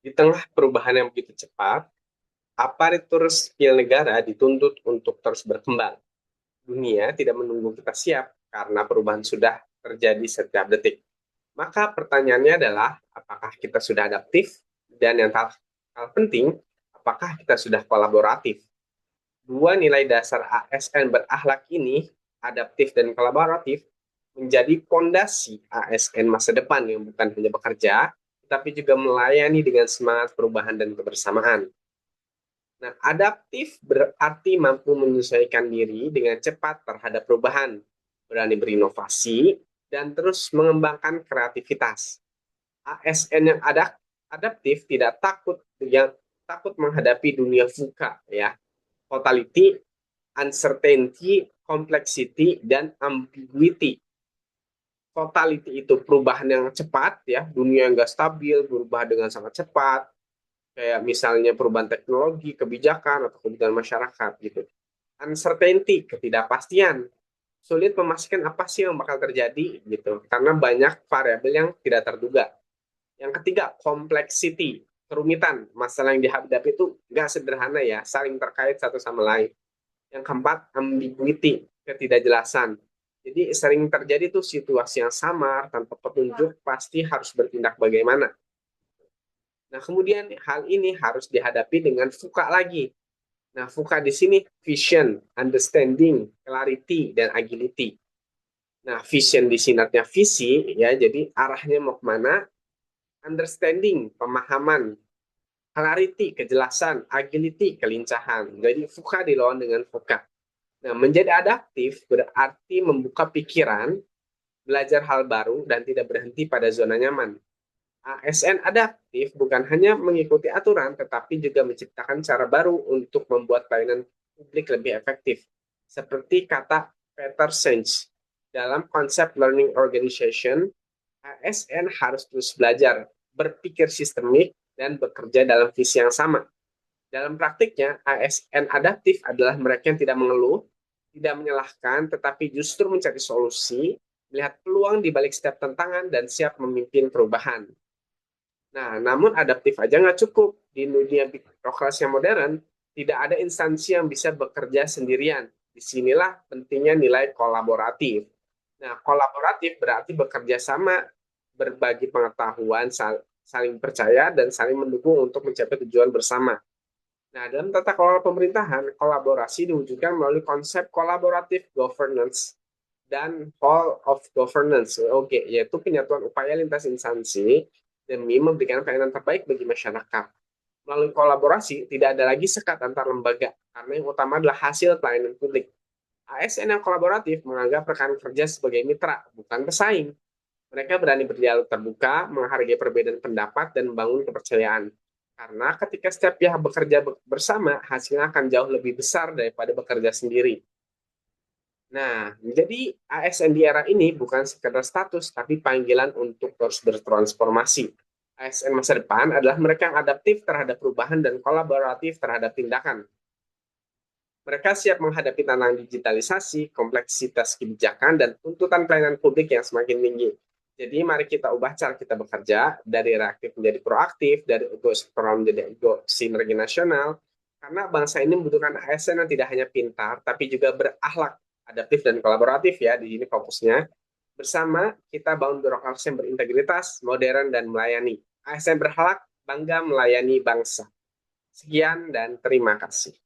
Di tengah perubahan yang begitu cepat, aparatur sipil negara dituntut untuk terus berkembang. Dunia tidak menunggu kita siap karena perubahan sudah terjadi setiap detik. Maka pertanyaannya adalah, apakah kita sudah adaptif? Dan yang hal penting, apakah kita sudah kolaboratif? Dua nilai dasar ASN berakhlak ini, adaptif dan kolaboratif, menjadi fondasi ASN masa depan yang bukan hanya bekerja, tapi juga melayani dengan semangat perubahan dan kebersamaan. Nah, adaptif berarti mampu menyesuaikan diri dengan cepat terhadap perubahan, berani berinovasi, dan terus mengembangkan kreativitas. ASN yang adaptif tidak takut menghadapi dunia VUCA, ya, totality, uncertainty, complexity, dan ambiguity. Totality itu perubahan yang cepat, ya, dunia yang nggak stabil berubah dengan sangat cepat, kayak misalnya perubahan teknologi, kebijakan, atau kebutuhan masyarakat gitu. Uncertainty, ketidakpastian, sulit memastikan apa sih yang bakal terjadi gitu, karena banyak variabel yang tidak terduga. Yang ketiga, complexity, kerumitan, masalah yang dihadapi itu nggak sederhana ya, saling terkait satu sama lain. Yang keempat, ambiguity, ketidakjelasan. Jadi sering terjadi tuh situasi yang samar, tanpa petunjuk, pasti harus bertindak bagaimana. Nah, kemudian hal ini harus dihadapi dengan VUCA lagi. Nah, VUCA di sini vision, understanding, clarity, dan agility. Nah, vision di sini artinya visi, ya, jadi arahnya mau kemana, understanding, pemahaman, clarity, kejelasan, agility, kelincahan. Jadi VUCA dilawan dengan VUCA. Nah, menjadi adaptif berarti membuka pikiran, belajar hal baru, dan tidak berhenti pada zona nyaman. ASN adaptif bukan hanya mengikuti aturan, tetapi juga menciptakan cara baru untuk membuat pelayanan publik lebih efektif. Seperti kata Peter Senge, dalam konsep learning organization, ASN harus terus belajar, berpikir sistemik, dan bekerja dalam visi yang sama. Dalam praktiknya, ASN adaptif adalah mereka yang tidak mengeluh, tidak menyalahkan, tetapi justru mencari solusi, melihat peluang di balik setiap tantangan, dan siap memimpin perubahan. Nah, namun adaptif aja nggak cukup. Di dunia birokrasi yang modern, tidak ada instansi yang bisa bekerja sendirian. Disinilah pentingnya nilai kolaboratif. Nah, kolaboratif berarti bekerja sama, berbagi pengetahuan, saling percaya, dan saling mendukung untuk mencapai tujuan bersama. Nah, dalam tata kelola pemerintahan, kolaborasi diwujudkan melalui konsep kolaboratif governance dan whole of governance, oke, yaitu penyatuan upaya lintas instansi demi memberikan pelayanan terbaik bagi masyarakat. Melalui kolaborasi, tidak ada lagi sekat antar lembaga, karena yang utama adalah hasil pelayanan publik. ASN yang kolaboratif menganggap rekan kerja sebagai mitra, bukan pesaing. Mereka berani berdialog terbuka, menghargai perbedaan pendapat, dan membangun kepercayaan. Karena ketika setiap pihak bekerja bersama, hasilnya akan jauh lebih besar daripada bekerja sendiri. Nah, menjadi ASN di era ini bukan sekedar status, tapi panggilan untuk terus bertransformasi. ASN masa depan adalah mereka yang adaptif terhadap perubahan dan kolaboratif terhadap tindakan. Mereka siap menghadapi tantangan digitalisasi, kompleksitas kebijakan, dan tuntutan pelayanan publik yang semakin tinggi. Jadi mari kita ubah cara kita bekerja dari reaktif menjadi proaktif, dari ego sektoral menjadi ego sinergi nasional, karena bangsa ini membutuhkan ASN yang tidak hanya pintar, tapi juga berakhlak, adaptif dan kolaboratif, ya, di sini fokusnya. Bersama kita bangun birokrasi yang berintegritas, modern, dan melayani. ASN berhak bangga melayani bangsa. Sekian dan terima kasih.